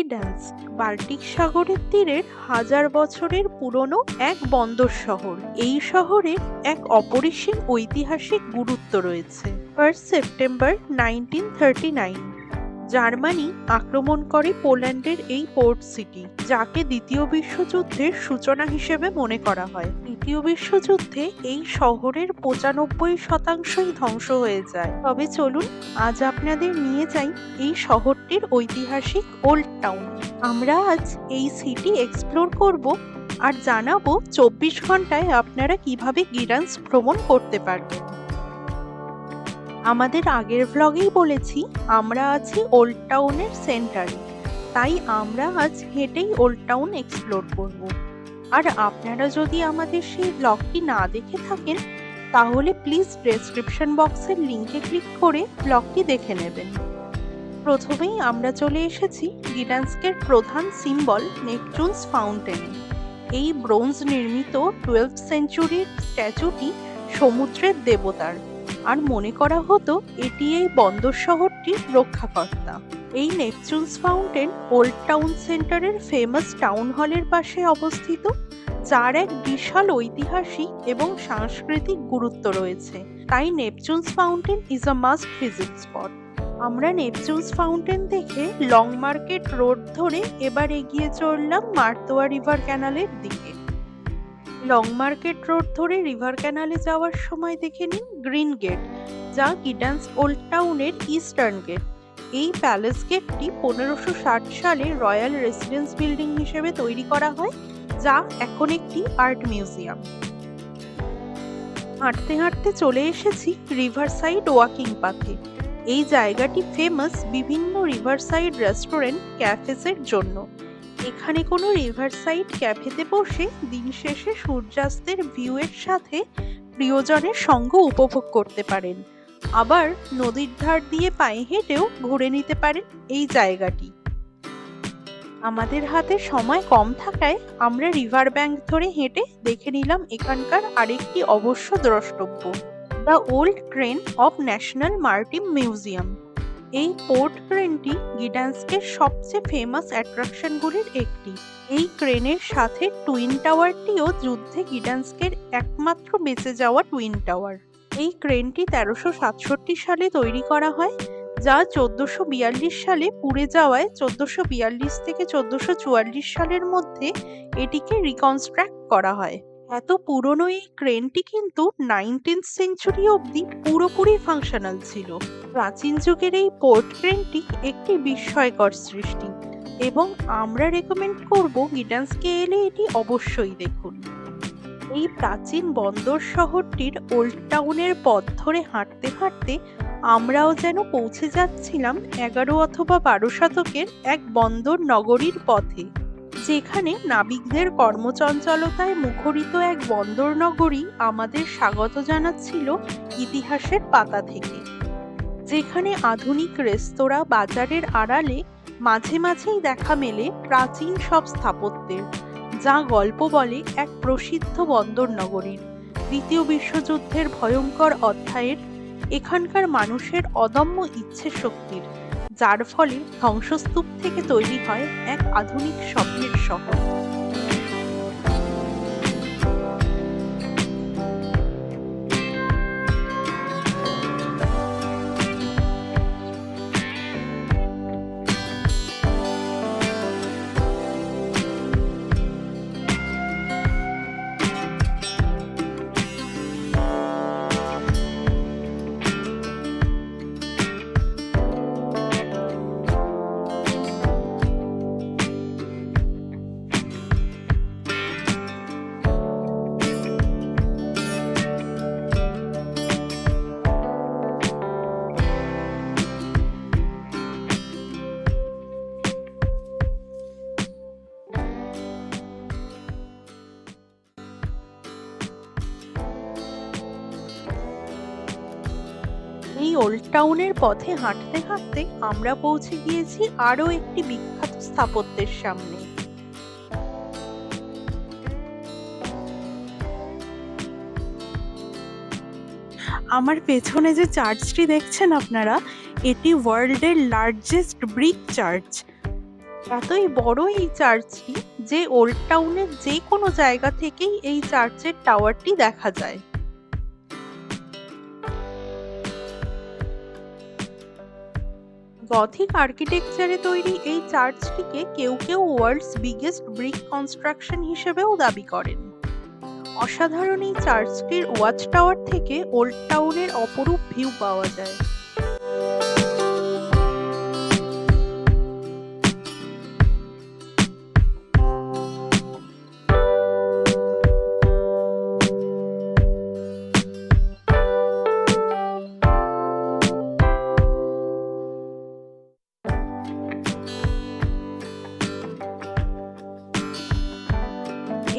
গিডান্স্ক Baltic সাগরের তীরের হাজার বছরের পুরনো এক বন্দর শহর। এই শহরের এক অপরিসীম ঐতিহাসিক গুরুত্ব রয়েছে। 1 সেপ্টেম্বর 1939 জার্মানি আক্রমণ করে পোল্যান্ডের এই পোর্ট সিটি, যাকে দ্বিতীয় বিশ্বযুদ্ধের সূচনা হিসেবে মনে করা হয়। দ্বিতীয় বিশ্বযুদ্ধে এই শহরের 95% ধ্বংস হয়ে যায়। তবে চলুন আজ আপনাদের নিয়ে যাই এই শহরটির ঐতিহাসিক ওল্ড টাউন। আমরা আজ এই সিটি এক্সপ্লোর করব আর জানাবো 24 ঘন্টায় আপনারা কিভাবে গিডান্স্ক ভ্রমণ করতে পারবেন। আমাদের আগের ভ্লগেই বলেছি আমরা আছি ওল্ড টাউনের সেন্টারে, তাই আমরা আজ হেঁটেই ওল্ড টাউন এক্সপ্লোর করব। আর আপনারা যদি আমাদের সেই ভ্লগটি না দেখে থাকেন তাহলে প্লিজ ডেসক্রিপশন বক্সের লিঙ্কে ক্লিক করে ভ্লগটি দেখে নেবেন। প্রথমেই আমরা চলে এসেছি গিডান্স্কের প্রধান সিম্বল নেপচুনস ফাউন্টেনে। এই ব্রোঞ্জ নির্মিত 12th সেঞ্চুরির স্ট্যাচুটি সমুদ্রের দেবতার, আর মনে করা হতো এটি এই বন্দর শহরটির রক্ষাকর্তা। এই নেপচুনস ফাউন্টেন ওল্ড টাউন সেন্টারের ফেমাস টাউন হলের পাশে অবস্থিত, যার এক বিশাল ঐতিহাসিক এবং সাংস্কৃতিক গুরুত্ব রয়েছে। তাই Neptune's fountain is a must visit spot. আমরা নেপচুনস ফাউন্টেন দেখে লং মার্কেট রোড ধরে এবার এগিয়ে চললাম মার্তোয়া রিভার ক্যানালের দিকে। লং মার্কেট রোড ধরে রিভার ক্যানালে যাওয়ার সময় দেখে নিন গ্রিন গেট, যা গিডান্স্ক ওল্ড টাউনের ইস্টার্ন গেট। এই প্যালেস গেটটি 1560 সালে রয়্যাল রেসিডেন্স বিল্ডিং হিসেবে তৈরি করা হয়, যা এখন একটি আর্ট মিউজিয়াম। হাঁটতে হাঁটতে চলে এসেছি রিভার সাইড ওয়াকিং পাথে। এই জায়গাটি ফেমাস বিভিন্ন রিভার সাইড রেস্টুরেন্ট, ক্যাফেসের জন্য। এখানে কোনো রিভার সাইড ক্যাফেতে বসে দিন শেষে সূর্যাস্তের ভিউ এর সাথে প্রিয়জনের সঙ্গ উপভোগ করতে পারেন। আবার নদীর ধার দিয়ে পায়ে হেঁটেও ঘুরে নিতে পারেন এই জায়গাটি। আমাদের হাতে সময় কম থাকায় আমরা রিভার ব্যাংক ধরে হেঁটে দেখে নিলাম এখানকার আরেকটি অবশ্য দ্রষ্টব্য, the old crane of national maritime museum. এই পোর্ট ক্রেনটি গিডান্স্কের সবচেয়ে ফেমাস অ্যাট্রাকশনগুলির একটি। এই ক্রেনের সাথে টুইন টাওয়ারটিও যুদ্ধে গিডান্স্কের একমাত্র বেঁচে যাওয়া টুইন টাওয়ার। এই ক্রেনটি 1367 সালে তৈরি করা হয়, যা 1442 সালে পুড়ে যাওয়ায় 1442 থেকে 1444 সালের মধ্যে এটিকে রিকনস্ট্রাক্ট করা হয়। এত পুরনো এই ক্রেনটি কিন্তু 19th সেঞ্চুরি অবধি পুরোপুরি ফাংশনাল ছিল। প্রাচীন যুগের এই পোর্ট ক্রেনটি একটি বিস্ময়কর সৃষ্টি এবং আমরা রেকমেন্ড করব গিডান্স্কে এলে এটি অবশ্যই দেখুন। এই প্রাচীন বন্দর শহরটির ওল্ড টাউনের পথ ধরে হাঁটতে হাঁটতে আমরাও যেন পৌঁছে যাচ্ছিলাম 11 অথবা 12 শতকের এক বন্দর নগরীর পথে, যেখানে নাবিকদের কর্মচঞ্চলতায় মুখরিত এক বন্দর নগরী আমাদের স্বাগত জানাচ্ছিল ইতিহাসের পাতা থেকে। যেখানে আধুনিক রেস্তোরাঁ, বাজারের আড়ালে মাঝে মাঝেই দেখা মেলে প্রাচীন সব স্থাপত্যের, যা গল্প বলে এক প্রসিদ্ধ বন্দর নগরীর, দ্বিতীয় বিশ্বযুদ্ধের ভয়ঙ্কর অধ্যায়ের, এখানকার মানুষের অদম্য ইচ্ছে শক্তির, যার ফলে ধ্বংসস্তূপ থেকে তৈরি হয় এক আধুনিক স্বপ্নের শহর। এই ওল্ড টাউনের পথে হাঁটতে হাঁটতে আমরা পৌঁছে গিয়েছি আরো একটি বিখ্যাত স্থাপত্যের সামনে। আমার পেছনে যে চার্চটি দেখছেন আপনারা, এটি ওয়ার্ল্ডের লার্জেস্ট ব্রিক চার্চ। এতই বড় এই চার্চটি যে ওল্ড টাউনের যে কোনো জায়গা থেকেই এই চার্চের টাওয়ারটি দেখা যায়। গথিক আর্কিটেকচারে তৈরি এই চার্চটিকে কেউ কেউ ওয়ার্ল্ডস বিগেস্ট ব্রিক কনস্ট্রাকশন হিসেবেও দাবি করেন। অসাধারণ এই চার্চটির ওয়াচ টাওয়ার থেকে ওল্ড টাউনের অপরূপ ভিউ পাওয়া যায়।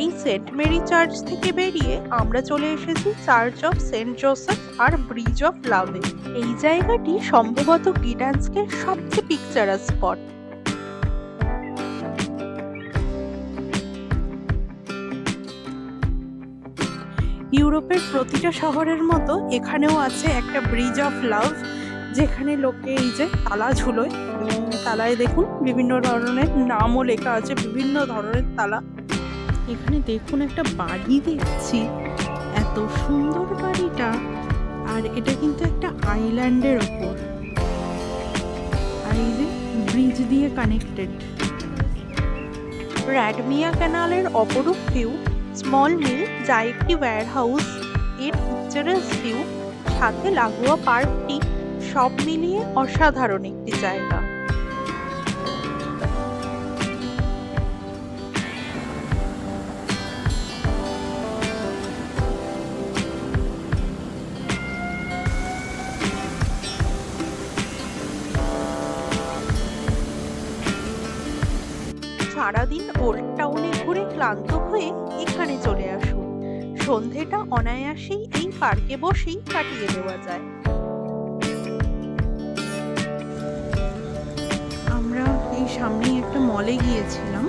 এই সেন্ট মেরি চার্চ থেকে বেরিয়ে আমরা চলে এসেছি চার্চ অফ সেন্ট জোসেফ আর ব্রিজ অফ লাভে। এই জায়গাটি সম্ভবত গিডান্সকের সবচেয়ে পিকচারাস স্পট। ইউরোপের প্রতিটা শহরের মতো এখানেও আছে একটা ব্রিজ অফ লাভ, যেখানে লোকে এই যে তালা ঝুলোয়, তালায় দেখুন বিভিন্ন ধরনের নামও লেখা আছে, বিভিন্ন ধরনের তালা। এখানে দেখুন একটা বাড়ি দেখছি, এত সুন্দর বাড়িটা, আর এটা কিন্তু একটা আইল্যান্ডের ওপর, আর এই যে ব্রিজ দিয়ে কানেক্টেড। র্যাডমিয়া ক্যানালের অপরূপ ভিউ, স্মল মিল যা একটি ওয়্যারহাউস, এর পিকচারাস ভিউ, সাথে লাগোয়া পার্কটি, সব মিলিয়ে অসাধারণ একটি জায়গা। সারাদিন ওল্ড টাউনে ঘুরে ক্লান্ত হয়ে এখানে চলে আসুন। সন্ধেটা অনায়াসেই এই পার্কে বসেই কাটিয়ে দেওয়া যায়। আমরা এই সামনেই একটা মলে গিয়েছিলাম,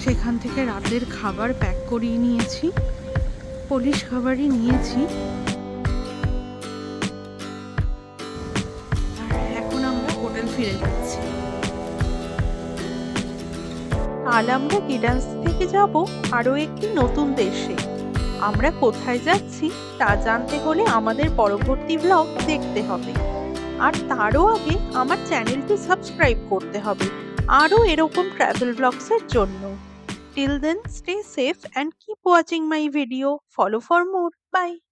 সেখান থেকে রাতের খাবার প্যাক করিয়ে নিয়েছি, পুলিশ খাবারই নিয়েছি। আর এখন আমরা হোটেল ফিরে যাচ্ছি। কাল আমরা গিডান্স থেকে যাব আরো একটি নতুন দেশে। আমরা কোথায় যাচ্ছি তা জানতে হলে আমাদের পরবর্তী ব্লগ দেখতে হবে, আর তারও আগে আমার চ্যানেলটি সাবস্ক্রাইব করতে হবে আরো এরকম ট্রাভেল ব্লগসের জন্য। Till then, stay safe and keep watching my video. Follow for more. Bye.